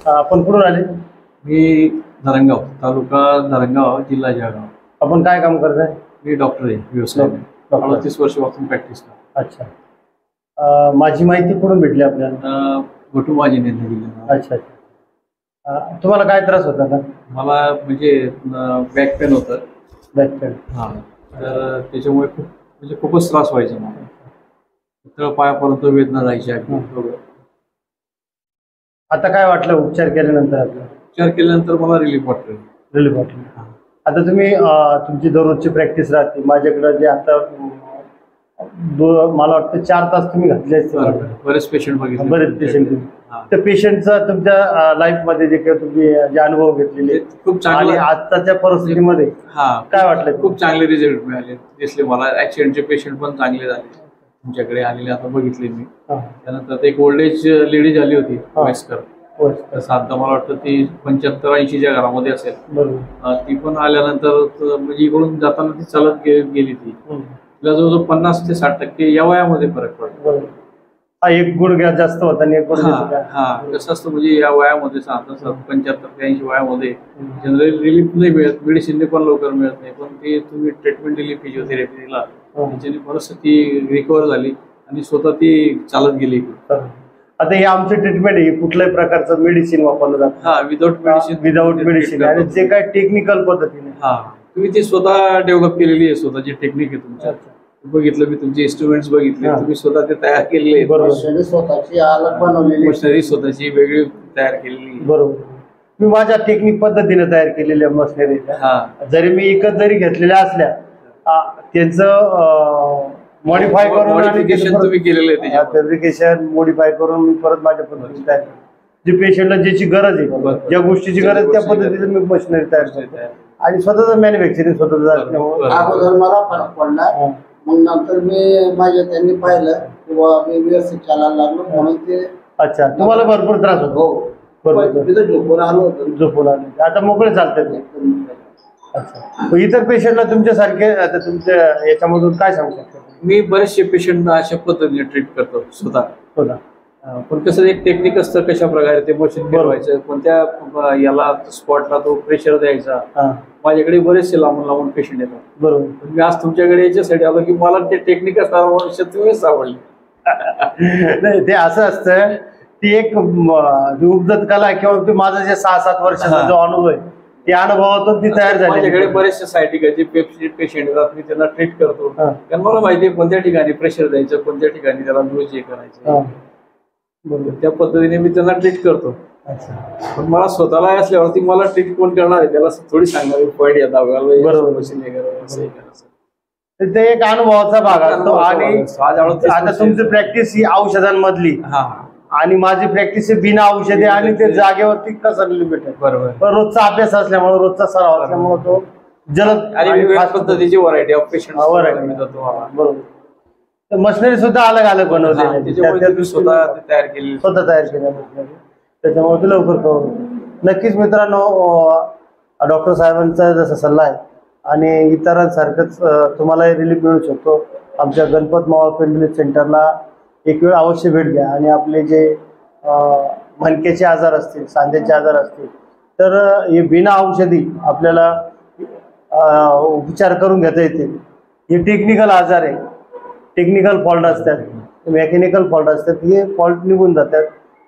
आपण कुठून आले? मी धरणगाव, तालुका धरणगाव, जिल्हा जळगाव. आपण काय काम करताय? मी डॉक्टर आहे, व्यवसाय. 30 वर्षापासून प्रॅक्टिस करतो. अच्छा. माझी माहिती कुठून भेटली आपल्याला? कुटुंबाजीने दिली. अच्छा. तुम्हाला काय त्रास होता का? मला म्हणजे बॅक पेन होतं. Back pain? हां. तर त्याच्यामुळे खूपच त्रास व्हायचा मला. तर पायापर्यंत वेदना जायची. आता काय वाटलं उपचार केल्यानंतर? आपल्याला उपचार केल्यानंतर मला रिलीफ वाटतं. रिलीफ वाटलं. आता तुम्ही तुमची दररोजची प्रॅक्टिस राहते. माझ्याकडे जे आता मला वाटतं 4 तास तुम्ही घातले असते. बरेच पेशंट बघितले. बरेच पेशंट. त्या पेशंटचा तुमच्या लाईफ मध्ये जे काही तुम्ही जे अनुभव घेतलेले खूप चांगले, आताच्या परिस्थितीमध्ये काय वाटलं? खूप चांगले रिझल्ट मिळाले दिसले मला. ऍक्सिडेंटचे पेशंट पण चांगले झाले तुमच्याकडे आलेले, आता बघितले मी. त्यानंतर एक ओल्ड एज लेडी झाली होती वयस्कर. आता मला वाटतं ती 75-80च्या घरामध्ये असेल. ती पण आल्यानंतर म्हणजे इकडून जाताना ती चालत गेली. तिला जवळजवळ 50 ते 60% या वयामध्ये फरक पडतो. एक गुडघ्या जास्त होता आणि एक कसं असतं म्हणजे या वयामध्ये 75 ते 80 वयामध्ये जनरली रिलीफ नाही मिळत, मेडिसिन पण लवकर मिळत नाही. पण ते तुम्ही ट्रीटमेंट दिली, फिजिओथेरपी दिला, त्याच्याने बरंच ती रिकवर झाली आणि स्वतः ती चालत गेली. आता हे आमचं ट्रीटमेंट आहे, कुठल्याही प्रकारचं मेडिसिन वापरलं जातं? विदाउट मेडिसिन आणि जे काय टेक्निकल पद्धतीने तुम्ही ती स्वतः डेव्हलप केलेली आहे. स्वतःची टेक्निक आहे तुमच्या. बघितलं मी तुमचे इन्स्ट्रुमेंट्स बघितले, तुम्ही स्वतः ते तयार केलेले. स्वतःची अलग बनवलेली मशिनरी स्वतःची वेगळी तयार केलेली. बरोबर. मी माझ्या टेक्निक पद्धतीने तयार केलेल्या मशिनरी जरी मी विकत जरी घेतलेल्या असल्या, त्यांचं मॉडिफाय करून तुम्ही केलेलं आहे. फॅब्रिकेशन मॉडिफाय करून मी परत माझ्या पद्धतीने तयार करतो. जे पेशंटला ज्याची गरज आहे, ज्या गोष्टीची गरज त्या पद्धतीने मी मशिनरी तयार करतो आणि स्वतःच मॅन्युफॅक्चरिंग स्वतःच. अगोदर मला फरक पडला, मग नंतर मी त्यांनी पाहिलं किंवा मी व्यवस्थित चालायला लागलो म्हणून ते. अच्छा. तुम्हाला भरपूर त्रास होतो? झोपून आलो. झोपून आले, आता मोकळे चालतात. अच्छा. इतर पेशंटला तुमच्यासारखे आता तुमच्या याच्यामधून काय सांगू शकता? मी बरेचसे पेशंट अशा पद्धतीने ट्रीट करतो स्वतः. पण कसं एक टेक्निक असतं कशा प्रकारे ते मशीन फिरवायचं, कोणत्या याला स्पॉटला तो प्रेशर द्यायचा. माझ्याकडे बरेचसे लांबून पेशंट येतात. बरोबर. मी आज तुमच्याकडे याच्यासाठी आलो की मला ते टेक्निक असणार तुम्हीच आवडली. नाही, ते असं असतं, ती एक उपजत कला किंवा माझा जे 6-7 वर्षाचा जो अनुभव आहे, त्या अनुभवातून ती तयार झाली. माझ्याकडे बरेचसे सायटिकाचे पेशंट येतात, मी त्यांना ट्रीट करतो. कारण मला माहिती आहे कोणत्या ठिकाणी प्रेशर द्यायचं, कोणत्या ठिकाणी त्याला ग्लूज करायचं. त्या पद्धतीने मी त्यांना ट्रीट करतो. पण मला स्वतःला असल्यावरती मला ट्रीट कोण करणार आहे त्याला थोडी सांगणार पॉईंट येतात. ते एक अनुभवाचा भाग असतो. आणि आता तुमची प्रॅक्टिस ही औषधांमधली आणि माझी प्रॅक्टिस आहे बिना औषधे आणि ते जागेवरती कसं लिमिट आहे. बरोबर. रोजचा अभ्यास असल्यामुळे, रोजचा सराव असल्यामुळे तो जलद आणि पद्धतीची व्हरायटी ऑफ पेशंट. बरोबर. मशिनरी सुद्धा अलग बनवली, स्वतः तयार केली मशिनरी, त्याच्यामुळे ते लवकर कव्हर होतं. नक्कीच मित्रांनो, डॉक्टर साहेबांचा जसा सल्ला आहे आणि इतरांसारखंच तुम्हाला रिलीफ मिळू शकतो. आमच्या गणपत मावळ पेन रिलीफ सेंटरला एक वेळ अवश्य भेट द्या आणि आपले जे मणक्याचे आजार असतील, सांध्याचे आजार असतील, तर हे बिना औषधी आपल्याला उपचार करून घेता येते. हे टेक्निकल आजार आहे, टेक्निकल फॉल्ट असतात, मेकॅनिकल फॉल्ट असतात. हे फॉल्ट निघून जातात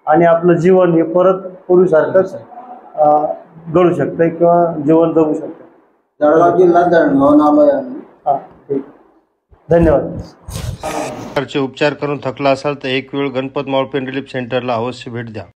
आणि आपलं जीवन हे परत पूर्वीसारखंच घडू शकतं किंवा जीवन जगू शकतं. जळगाव जिल्हा धरणगाव. ठीक. धन्यवाद. उपचार करून थकला असाल तर एक वेळ गणपत मावळ पेन रिलीफ सेंटरला अवश्य भेट द्या.